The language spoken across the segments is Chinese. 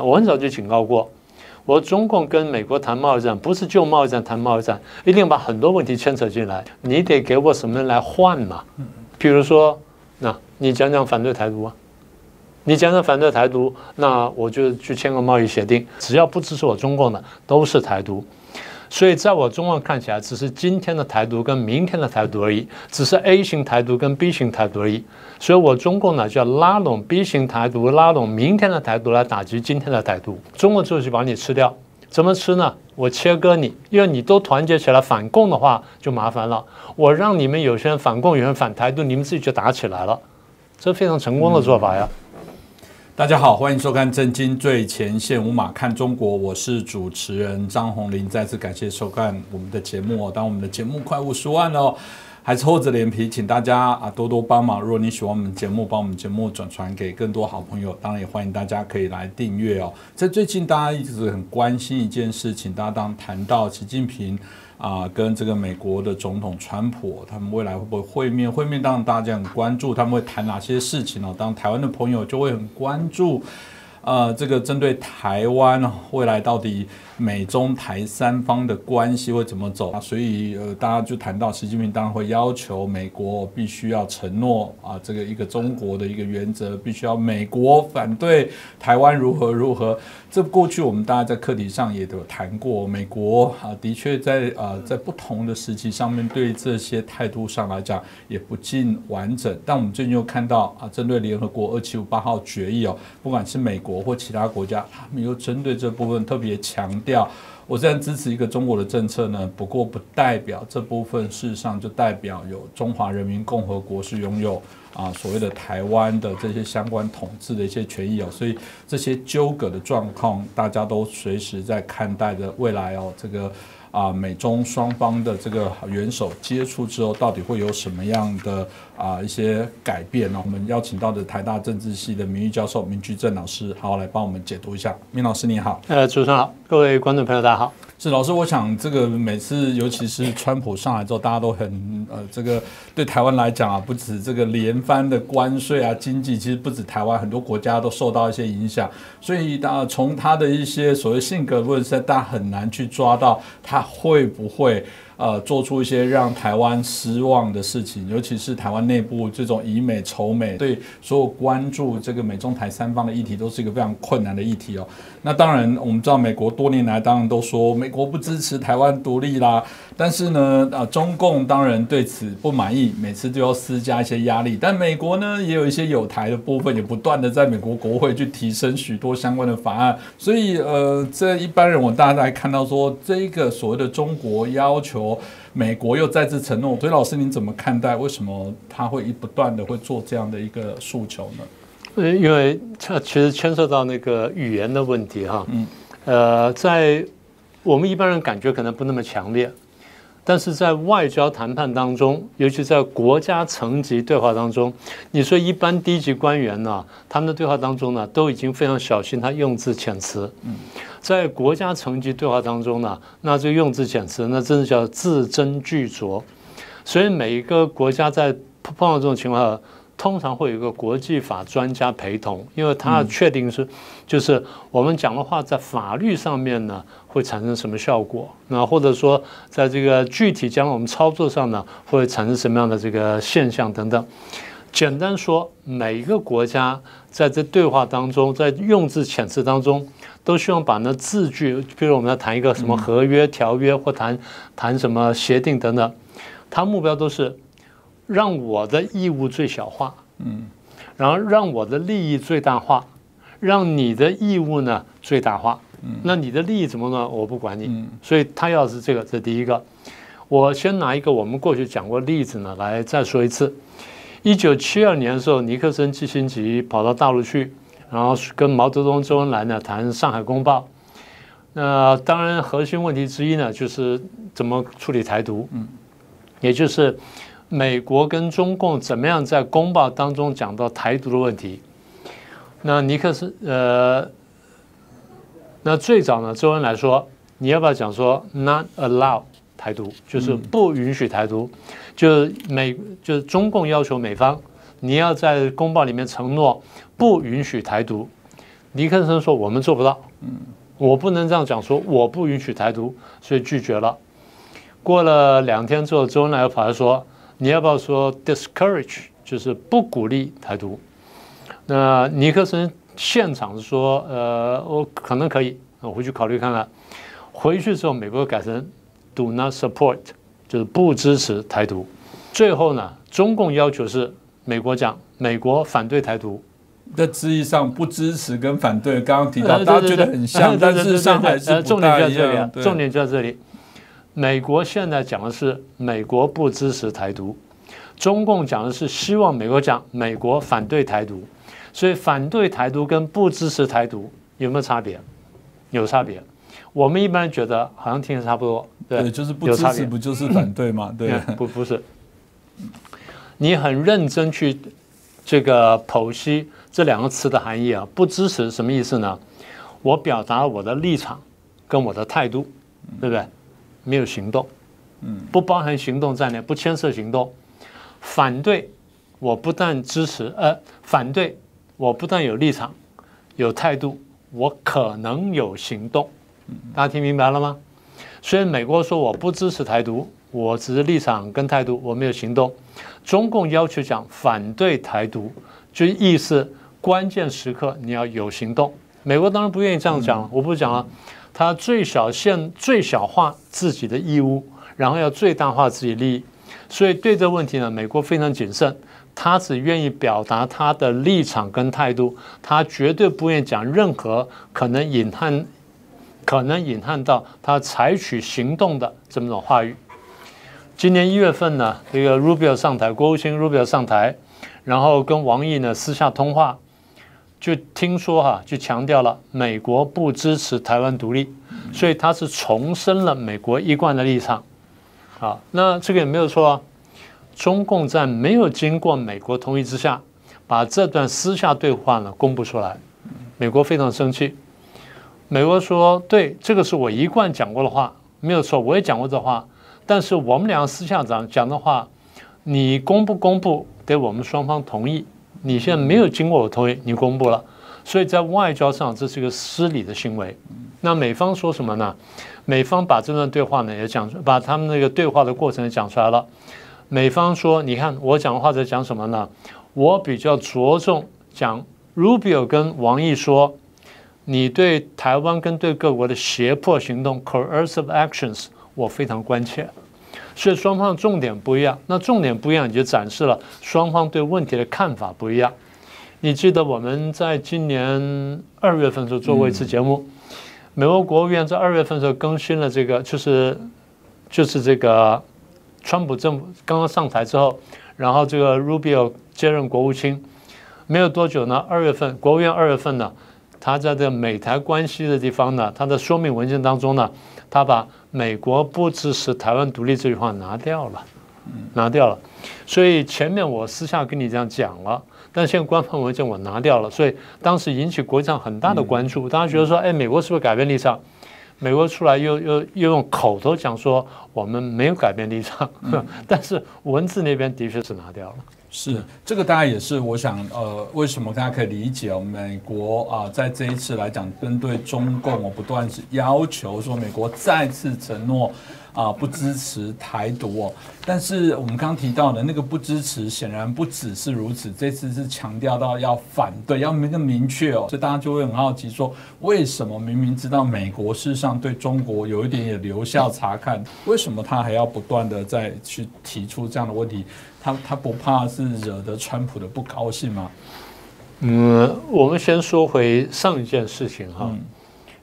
我很早就警告过，我说中共跟美国谈贸易战，不是就贸易战谈贸易战，一定把很多问题牵扯进来。你得给我什么来换嘛？比如说，那你讲讲反对台独啊，你讲讲反对台独，那我就去签个贸易协定，只要不支持我中共的，都是台独。所以在我中共看起来，只是今天的台独跟明天的台独而已，只是 A 型台独跟 B 型台独而已。所以我中共呢就要拉拢 B 型台独，拉拢明天的台独来打击今天的台独。中共就是把你吃掉，怎么吃呢？我切割你，因为你都团结起来反共的话就麻烦了。我让你们有些人反共，有些人反台独，你们自己就打起来了，这非常成功的做法呀。大家好，欢迎收看《震惊最前线》，无马看中国，我是主持人张宏林。再次感谢收看我们的节目哦。当我们的节目快50万了哦，还是厚着脸皮，请大家多多帮忙。如果你喜欢我们节目，帮我们节目转传给更多好朋友。当然也欢迎大家可以来订阅哦。在最近大家一直很关心一件事情，大家当谈到习近平跟这个美国的总统川普，他们未来会不会会面？会面当然大家很关注，他们会谈哪些事情哦？当然台湾的朋友就会很关注，这个针对台湾未来到底美中台三方的关系会怎么走？所以大家就谈到习近平当然会要求美国必须要承诺这个一个中国的一个原则，必须要美国反对台湾如何如何。这过去我们大家在课题上也有谈过，美国的确在不同的时期上面对这些态度上来讲也不尽完整。但我们最近又看到针对联合国2758号决议不管是美国或其他国家，他们又针对这部分特别强调，我虽然支持一个中国的政策呢，不过不代表这部分事实上就代表有中华人民共和国是拥有所谓的台湾的这些相关统治的一些权益所以这些纠葛的状况，大家都随时在看待着未来这个美中双方的这个元首接触之后，到底会有什么样的一些改变呢？我们邀请到的台大政治系的名誉教授明居正老师，好来帮我们解读一下。明老师你好。主持人好，各位观众朋友大家好。是老师，我想这个每次尤其是川普上来之后，大家都很这个对台湾来讲不止这个连番的关税经济，其实不止台湾，很多国家都受到一些影响。所以从他的一些所谓性格论述，大家很难去抓到他会不会做出一些让台湾失望的事情，尤其是台湾内部这种以美仇美，对所有关注这个美中台三方的议题都是一个非常困难的议题那当然我们知道美国多年来当然都说美国不支持台湾独立啦，但是呢中共当然对此不满意，每次就要施加一些压力，但美国呢也有一些有台的部分，也不断的在美国国会去提升许多相关的法案，所以这一般人大家来看到说这个所谓的中国要求美国又再次承诺，所以老师您怎么看待为什么他会不断的会做这样的一个诉求呢？因为它其实牵涉到那个语言的问题在我们一般人感觉可能不那么强烈，但是在外交谈判当中，尤其在国家层级对话当中，你说一般低级官员他们的对话当中都已经非常小心他用字遣词。在国家层级对话当中那这个用字遣词那真的叫字斟句酌，所以每一个国家在碰到这种情况下，通常会有一个国际法专家陪同，因为他确定就是我们讲的话在法律上面会产生什么效果，那或者说在这个具体将我们操作上会产生什么样的这个现象等等。简单说，每一个国家在这对话当中，在用字遣词当中，都希望把那字句，比如我们要谈一个什么合约、条约，或谈什么协定等等，它目标都是让我的义务最小化，然后让我的利益最大化，让你的义务呢最大化。那你的利益怎么呢？我不管你。所以他要是这个，这第一个。我先拿一个我们过去讲过例子来再说一次。1972年的时候，尼克森基辛格跑到大陆去，然后跟毛泽东、周恩来谈《上海公报》。那当然核心问题之一就是怎么处理台独，也就是美国跟中共怎么样在公报当中讲到台独的问题。那尼克森那最早周恩来说，你要不要讲说 not allow 台独，就是不允许台独，就是中共要求美方你要在公报里面承诺不允许台独。尼克森说我们做不到，我不能这样讲说我不允许台独，所以拒绝了。过了2天之后，周恩来又跑来说你要不要说 discourage， 就是不鼓励台独。那尼克森现场说我可能可以，我回去考虑看看。回去之后，美国改成 do not support， 就是不支持台独。最后呢，中共要求是美国讲美国反对台独。在字义上不支持跟反对，刚刚提到大家觉得很像，但事实上还是不太一样。重点就在这里，美国现在讲的是美国不支持台独，中共讲的是希望美国讲美国反对台独。所以反对台独跟不支持台独有没有差别？有差别。我们一般人觉得好像听得差不多，对，就是不支持不就是反对嘛？对，不是。你很认真去这个剖析这2个词的含义啊，不支持什么意思呢？我表达我的立场跟我的态度，对不对？没有行动，不包含行动在内，不牵涉行动。反对，我不但支持，反对。我不但有立场、有态度，我可能有行动。大家听明白了吗？所以美国说我不支持台独，我只是立场跟态度，我没有行动。中共要求讲反对台独，就意思关键时刻你要有行动。美国当然不愿意这样讲，我不是讲了，他最小化自己的义务，然后要最大化自己利益。所以对这个问题呢，美国非常谨慎。他只愿意表达他的立场跟态度，他绝对不愿意讲任何可能隐憾到他采取行动的这么种话语。今年1月份呢，这个 Rubio 上台，国务卿 Rubio 上台，然后跟王毅呢私下通话，就听说就强调了美国不支持台湾独立，所以他是重申了美国一贯的立场。好，那这个也没有错啊。中共在没有经过美国同意之下，把这段私下对话呢公布出来，美国非常生气。美国说：“对，这个是我一贯讲过的话，没有错，我也讲过这话。但是我们2个私下讲的话，你公不公布得我们双方同意。你现在没有经过我同意，你公布了，所以在外交上这是一个失礼的行为。那美方说什么呢？美方把这段对话呢也讲，把他们那个对话的过程也讲出来了。”美方说：“你看我讲话在讲什么呢？我比较着重讲 Rubio 跟王毅说，你对台湾跟对各国的胁迫行动 （coercive actions） 我非常关切。所以双方的重点不一样。那重点不一样，也就展示了双方对问题的看法不一样。你记得我们在今年2月份的时候做过一次节目，美国国务院在2月份的时候更新了这个，就是这个。”川普政府刚刚上台之后，然后这个 Rubio 接任国务卿，没有多久呢，2月份国务院2月份呢，他在这美台关系的地方呢，他的说明文件当中呢，他把美国不支持台湾独立这句话拿掉了，所以前面我私下跟你这样讲了，但现在官方文件我拿掉了，所以当时引起国际上很大的关注，大家觉得说，哎，美国是不是改变立场？美国出来又用口头讲说我们没有改变立场，但是文字那边的确是拿掉了。是这个，当然也是我想，为什么大家可以理解美国在这一次来讲，针对中共不断是要求说，美国再次承诺不支持台独但是我们刚刚提到的那个不支持，显然不只是如此，这次是强调到要反对，要更明确所以大家就会很好奇说，为什么明明知道美国事实上对中国有一点也留校察看，为什么他还要不断的再去提出这样的问题？他不怕是惹得川普的不高兴吗？我们先说回上一件事情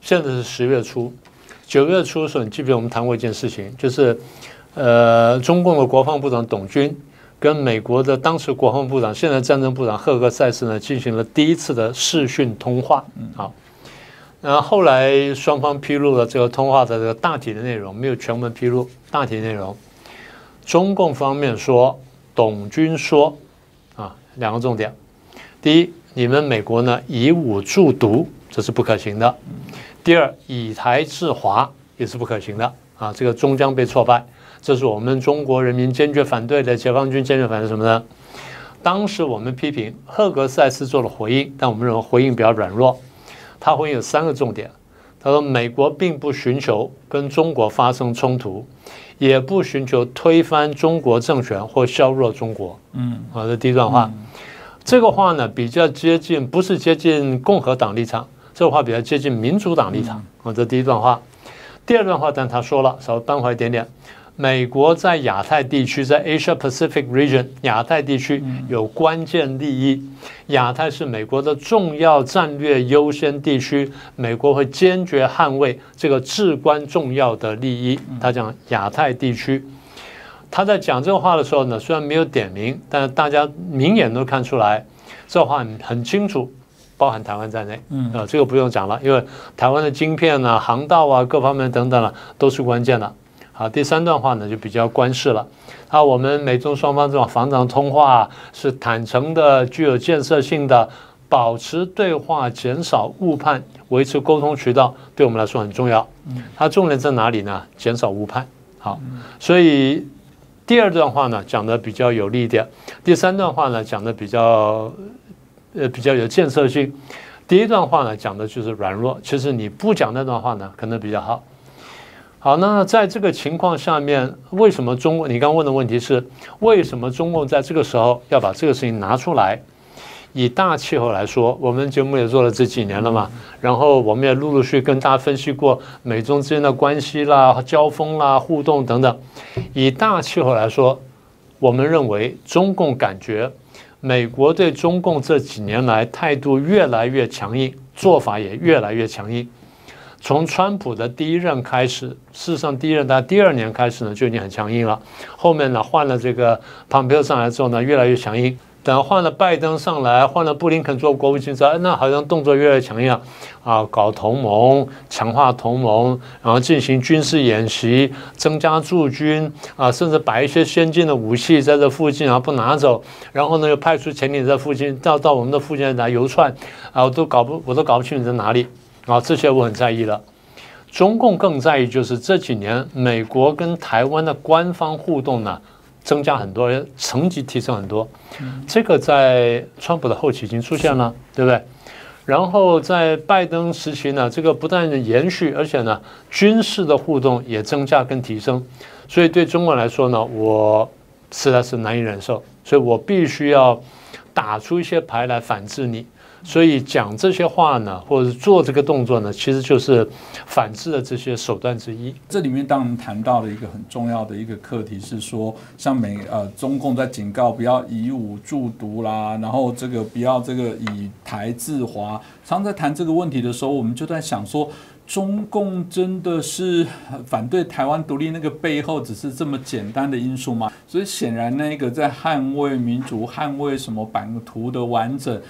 现在是10月初，9月初的时候，你记不记得我们谈过一件事情，就是中共的国防部长董军跟美国的当时国防部长、现在战争部长赫格塞斯呢进行了第一次的视讯通话。好，然后后来双方披露了这个通话的这个大体的内容，没有全文披露大体内容。中共方面说，董军说2个重点：第一，你们美国呢以武助独，这是不可行的；第二，以台制华也是不可行的这个终将被挫败，这是我们中国人民坚决反对的，解放军坚决反对什么呢？当时我们批评赫格塞斯做了回应，但我们认为回应比较软弱。他会有3个重点。他说，美国并不寻求跟中国发生冲突，也不寻求推翻中国政权或削弱中国。这第一段话。这个话呢比较接近，不是接近共和党立场，这个话比较接近民主党立场。这第一段话。第二段话，但他说了，稍微扳回一点点。美国在亚太地区，在 Asia Pacific Region 亚太地区有关键利益，亚太是美国的重要战略优先地区，美国会坚决捍卫这个至关重要的利益。他讲亚太地区，他在讲这个话的时候呢，虽然没有点名，但是大家明眼都看出来，这话很清楚，包含台湾在内。这个不用讲了，因为台湾的晶片啊、航道啊各方面等等了，都是关键的。好，第3段话呢就比较官式了。我们美中双方这种防长通话是坦诚的、具有建设性的，保持对话、减少误判、维持沟通渠道，对我们来说很重要。它重点在哪里呢？减少误判。好，所以第2段话呢讲的比较有力一点，第3段话呢讲的比较有建设性。第1段话呢讲的就是软弱，其实你不讲那段话呢可能比较好。好，那在这个情况下面，为什么中国？你刚问的问题是，为什么中共在这个时候要把这个事情拿出来？以大气候来说，我们节目也做了这几年了嘛，然后我们也陆续跟大家分析过美中之间的关系啦、交锋啦、互动等等。以大气候来说，我们认为中共感觉美国对中共这几年来态度越来越强硬，做法也越来越强硬。从川普的第1任开始，事实上第1任到第2年开始呢就已经很强硬了。后面呢换了这个蓬佩奥上来之后呢，越来越强硬。等换了拜登上来，换了布林肯做国务卿之后，那好像动作越来越强硬啊，搞同盟，强化同盟，然后进行军事演习，增加驻军啊，甚至摆一些先进的武器在这附近啊不拿走，然后呢又派出潜艇在附近到我们的附近来游窜啊，我都搞不清楚在哪里。这些我很在意了。中共更在意就是这几年美国跟台湾的官方互动呢增加很多，层级提升很多。这个在川普的后期已经出现了，对不对？然后在拜登时期呢，这个不但延续，而且呢军事的互动也增加跟提升。所以对中国来说呢，我实在是难以忍受，所以我必须要打出一些牌来反制你。所以讲这些话呢，或者做这个动作呢，其实就是反制的这些手段之一。这里面当然谈到了一个很重要的一个课题是说，像中共在警告不要以武助独啦，然后这个不要这个以台制华。常在谈这个问题的时候，我们就在想说，中共真的是反对台湾独立那个背后只是这么简单的因素吗？所以显然那个在捍卫民主、捍卫什么版图的完整。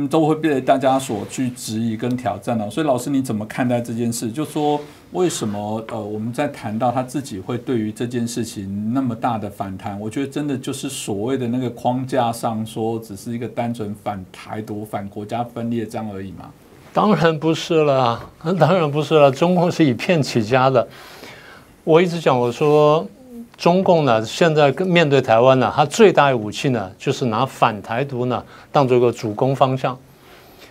都会被大家所去质疑跟挑战了。所以老师你怎么看待这件事？就说为什么我们在谈到他自己会对于这件事情那么大的反弹？我觉得真的就是所谓的那个框架上说，只是一个单纯反台独、反国家分裂这样而已嘛？当然不是了，当然不是了。中共是以骗起家的。我一直讲，我说中共呢，现在面对台湾呢，它最大的武器呢，就是拿反台独呢当做一个主攻方向。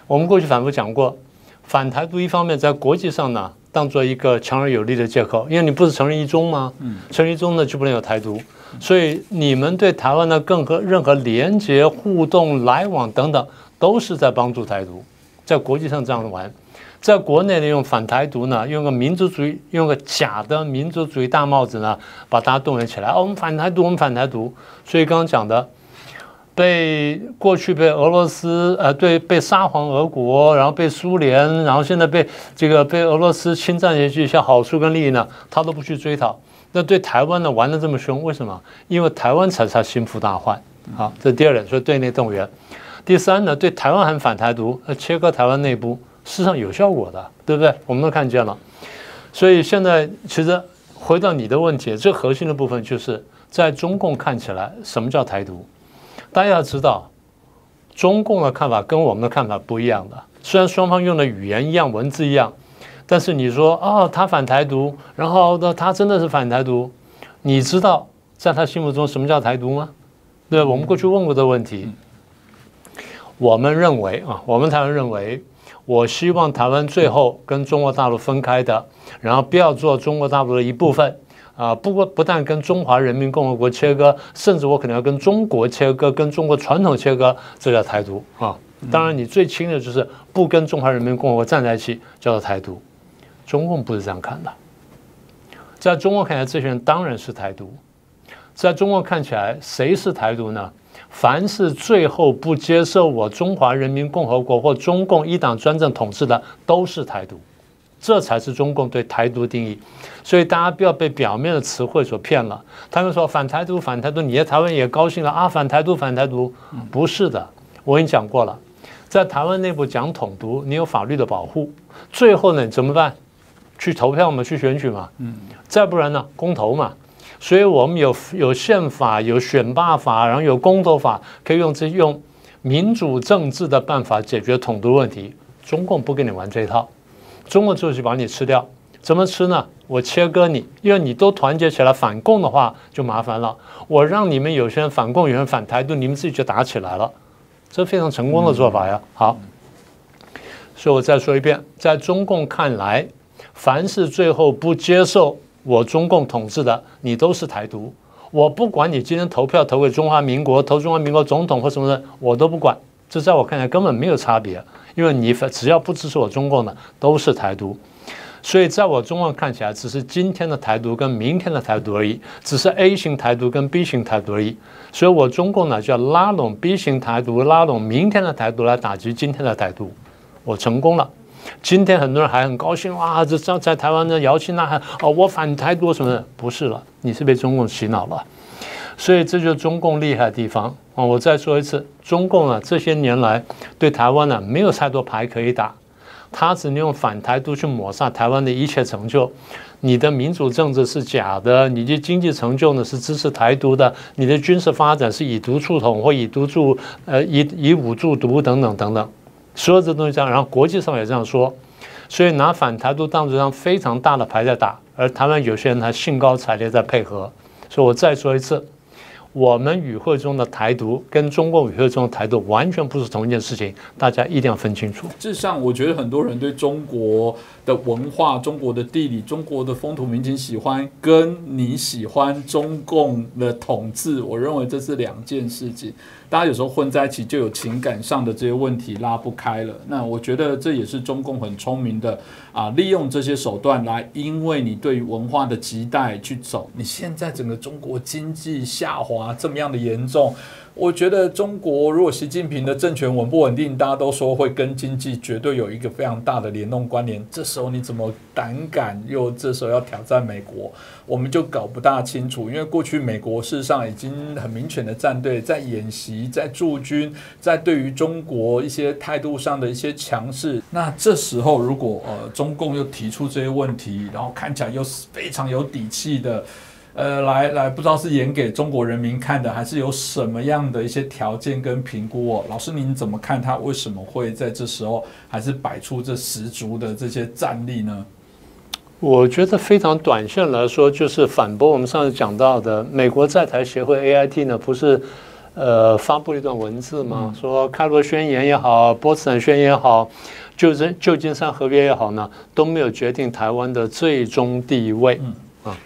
我们过去反复讲过，反台独一方面在国际上呢，当做一个强而有力的借口，因为你不是承认一中吗？承认一中呢就不能有台独，所以你们对台湾的任何连结、互动、来往等等，都是在帮助台独，在国际上这样玩。在国内呢，用反台独呢，用个民族主义，用个假的民族主义大帽子呢，把大家动员起来。我们反台独，我们反台独。所以刚刚讲的，过去被俄罗斯被沙皇俄国，然后被苏联，然后现在被俄罗斯侵占下去一些好处跟利益呢，他都不去追讨。那对台湾呢玩得这么凶，为什么？因为台湾才是他心腹大患。好，这是第二点，所以对内动员。第三呢，对台湾很反台独，切割台湾内部。事实上有效果的，对不对？我们都看见了。所以现在其实回到你的问题，最核心的部分就是在中共看起来，什么叫台独？大家要知道，中共的看法跟我们的看法不一样的。虽然双方用的语言一样，文字一样，但是你说他反台独，然后呢他真的是反台独，你知道在他心目中什么叫台独吗？对，我们过去问过的问题。我们认为我们台湾认为，我希望台湾最后跟中国大陆分开的，然后不要做中国大陆的一部分。不但跟中华人民共和国切割，甚至我可能要跟中国切割，跟中国传统切割，这叫台独啊。当然，你最轻的就是不跟中华人民共和国站在一起，叫做台独。中共不是这样看的，在中国看起来，这些人当然是台独。在中国看起来，谁是台独呢？凡是最后不接受我中华人民共和国或中共一党专政统治的，都是台独。这才是中共对台独定义，所以大家不要被表面的词汇所骗了。他们说反台独，反台独，你在台湾也高兴了啊，反台独，反台独，不是的，我已经讲过了，在台湾内部讲统独，你有法律的保护，最后呢怎么办？去投票嘛，去选举嘛，再不然呢，公投嘛。所以我们有宪法，有选罢法，然后有公投法，可以用民主政治的办法解决统独问题。中共不跟你玩这一套。中国就是把你吃掉，怎么吃呢？我切割你，因为你都团结起来反共的话就麻烦了。我让你们有些人反共，有些人反台独，你们自己就打起来了，这非常成功的做法呀。好，所以我再说一遍，在中共看来，凡是最后不接受我中共统治的，你都是台独。我不管你今天投票投给中华民国，投中华民国总统或什么的，我都不管。这在我看来根本没有差别。因为你只要不支持我中共的，都是台独，所以在我中共看起来，只是今天的台独跟明天的台独而已，只是 A 型台独跟 B 型台独而已。所以我中共呢，就要拉拢 B 型台独，拉拢明天的台独来打击今天的台独，我成功了。今天很多人还很高兴哇，这在台湾的摇旗呐喊哦，我反台独什么的，不是了，你是被中共洗脑了。所以这就是中共厉害的地方啊！我再说一次，中共呢这些年来对台湾呢没有太多牌可以打，他只能用反台独去抹杀台湾的一切成就。你的民主政治是假的，你的经济成就呢是支持台独的，你的军事发展是以毒促统或以武助毒等等等等，所有这东西这样，然后国际上也这样说，所以拿反台独当作一张非常大的牌在打，而台湾有些人还兴高采烈在配合。所以我再说一次。我们语汇中的台独跟中共语汇中的台独完全不是同一件事情，大家一定要分清楚。事实上，我觉得很多人对中国的文化、中国的地理、中国的风土民情喜欢，跟你喜欢中共的统治，我认为这是两件事情。大家有时候混在一起，就有情感上的这些问题拉不开了。那我觉得这也是中共很聪明的利用这些手段来，因为你对于文化的期待去走。你现在整个中国经济下滑这么样的严重，我觉得中国如果习近平的政权稳不稳定，大家都说会跟经济绝对有一个非常大的联动关联。这时候你怎么胆敢又这时候要挑战美国，我们就搞不大清楚。因为过去美国事实上已经很明显的站队，在演习，在驻军，在对于中国一些态度上的一些强势。那这时候如果中共又提出这些问题，然后看起来又是非常有底气的。来不知道是演给中国人民看的，还是有什么样的一些条件跟评估哦？老师您怎么看他为什么会在这时候还是摆出这十足的这些战力呢？我觉得非常短线来说，就是反驳我们上次讲到的美国在台协会 AIT 呢，不是发布了一段文字吗？说开罗宣言也好，波茨坦宣言也好，旧金山合约也好呢，都没有决定台湾的最终地位。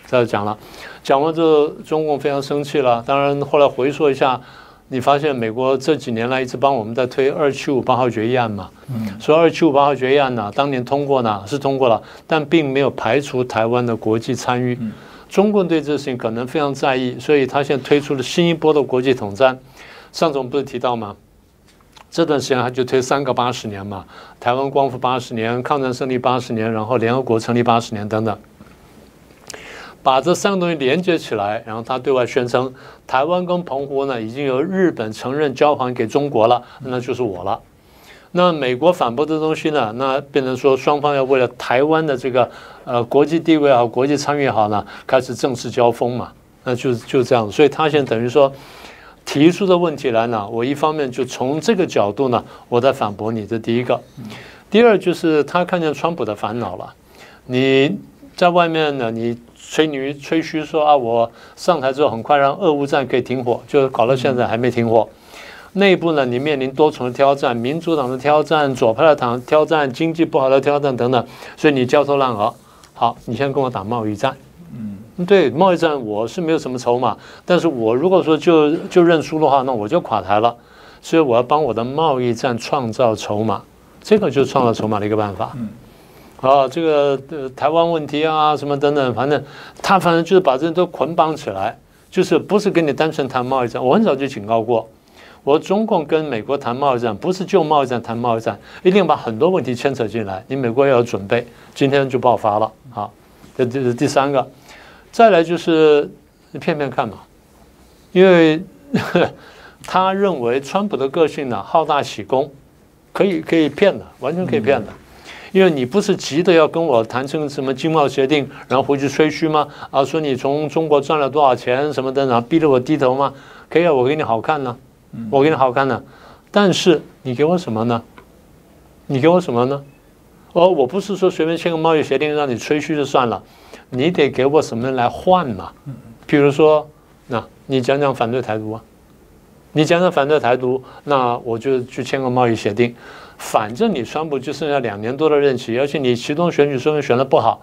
再讲了，讲完之后，中共非常生气了。当然，后来回溯一下，你发现美国这几年来一直帮我们在推2758号决议案嘛，说2758号决议案呢，当年通过呢是通过了，但并没有排除台湾的国际参与。中共对这事情可能非常在意，所以他现在推出了新一波的国际统战。上次我们不是提到吗？这段时间他就推3个80年嘛，台湾光复80年，抗战胜利80年，然后联合国成立80年等等。把这3个东西连接起来，然后他对外宣称，台湾跟澎湖呢已经由日本承认交还给中国了，那就是我了。那美国反驳这东西呢，那变成说双方要为了台湾的这个国际地位也好，国际参与也好呢，开始正式交锋嘛，那就这样。所以他现在等于说提出的问题来呢，我一方面就从这个角度呢，我在反驳你，这第一个。第二就是他看见川普的烦恼了，你在外面呢，你吹嘘说啊，我上台之后很快让俄乌战可以停火，就搞到现在还没停火。内部呢你面临多重的挑战，民主党的挑战，左派的挑战，经济不好的挑战等等，所以你焦头烂额。好，你现在跟我打贸易战。对，贸易战我是没有什么筹码，但是我如果说就认输的话，那我就垮台了。所以我要帮我的贸易战创造筹码，这个就是创造筹码的一个办法。这个台湾问题啊，什么等等，反正就是把这些都捆绑起来，就是不是跟你单纯谈贸易战。我很早就警告过，我中共跟美国谈贸易战，不是就贸易战谈贸易战，一定把很多问题牵扯进来，你美国要有准备。今天就爆发了，好，这是第三个。再来就是骗骗看嘛，因为他认为川普的个性呢好大喜功，可以骗的，完全可以骗的。因为你不是急的要跟我谈成什么经贸协定，然后回去吹嘘吗？啊，说你从中国赚了多少钱什么的，然后逼得我低头吗？可以啊，我给你好看呢，我给你好看呢。但是你给我什么呢？你给我什么呢？我不是说随便签个贸易协定让你吹嘘就算了，你得给我什么来换嘛？比如说，那你讲讲反对台独啊，你讲讲反对台独，那我就去签个贸易协定。反正你川普就剩下2年多的任期，而且你其中选举说明选得不好，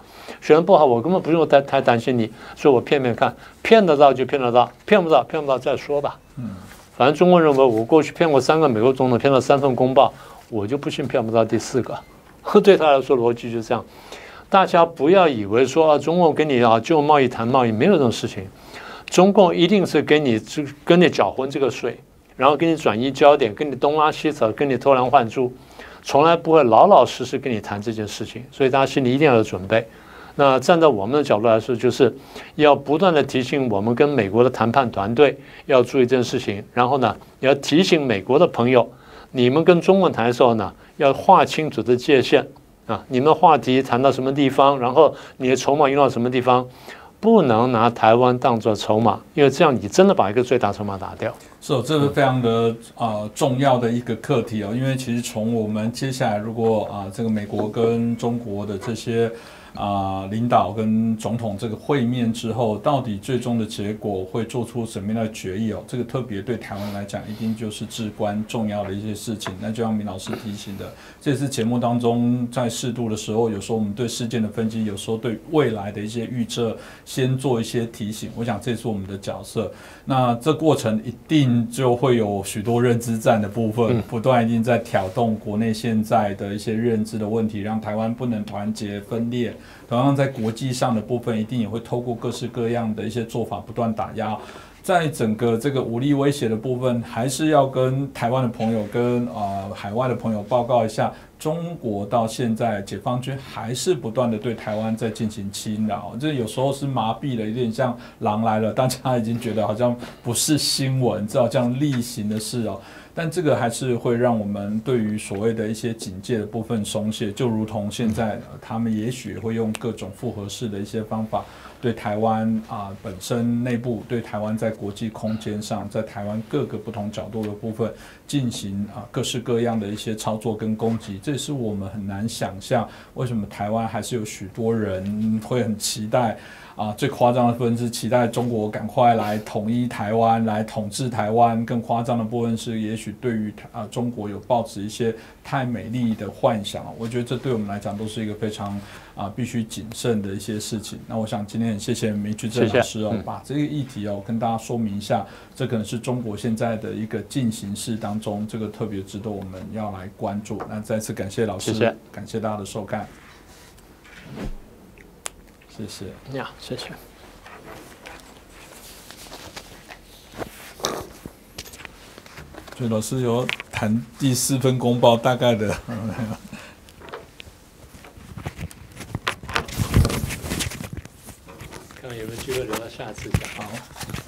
我根本不用太担心你，所以我骗看，骗得到就骗得到，骗不到再说吧。反正中国认为我过去骗过3个美国总统，骗了3份公报，我就不信骗不到第4个。对他来说逻辑就是这样。大家不要以为说中共跟你就贸易谈贸易，没有这种事情。中共一定是跟你搅浑这个水，然后给你转移焦点，跟你东拉西扯，跟你偷梁换柱，从来不会老老实实跟你谈这件事情。所以大家心里一定要有准备。那站在我们的角度来说，就是要不断的提醒我们跟美国的谈判团队要注意这件事情。然后呢，也要提醒美国的朋友，你们跟中国谈的时候呢，要划清楚的界限啊。你们话题谈到什么地方，然后你的筹码用到什么地方。不能拿台湾当作筹码，因为这样你真的把一个最大筹码打掉。是哦，这是非常的重要的一个课题哦。因为其实从我们接下来如果这个美国跟中国的这些领导跟总统这个会面之后，到底最终的结果会做出什么样的决议哦？这个特别对台湾来讲，一定就是至关重要的一些事情。那就像明老师提醒的，这次节目当中在适度的时候，有时候我们对事件的分析，有时候对未来的一些预测，先做一些提醒。我想这是我们的角色。那这过程一定就会有许多认知战的部分，不断一定在挑动国内现在的一些认知的问题，让台湾不能团结分裂。同样在国际上的部分，一定也会透过各式各样的一些做法不断打压。在整个这个武力威胁的部分，还是要跟台湾的朋友、跟海外的朋友报告一下，中国到现在解放军还是不断的对台湾在进行侵扰，这有时候是麻痹了，有点像狼来了，大家已经觉得好像不是新闻，这好像例行的事哦。但这个还是会让我们对于所谓的一些警戒的部分松懈，就如同现在他们也许会用各种复合式的一些方法，对台湾本身内部，对台湾在国际空间上，在台湾各个不同角度的部分进行各式各样的一些操作跟攻击，这也是我们很难想象为什么台湾还是有许多人会很期待。最夸张的部分是期待中国赶快来统一台湾，来统治台湾。更夸张的部分是，也许对于中国有抱持一些太美丽的幻想。我觉得这对我们来讲都是一个非常必须谨慎的一些事情。那我想今天很谢谢梅居正老师哦，把这个议题跟大家说明一下，这可能是中国现在的一个进行式当中，这个特别值得我们要来关注。那再次感谢老师，感谢大家的收看。谢谢。谢谢。所以老师有谈第4份公报大概的，看看有没有机会留到下次讲。好。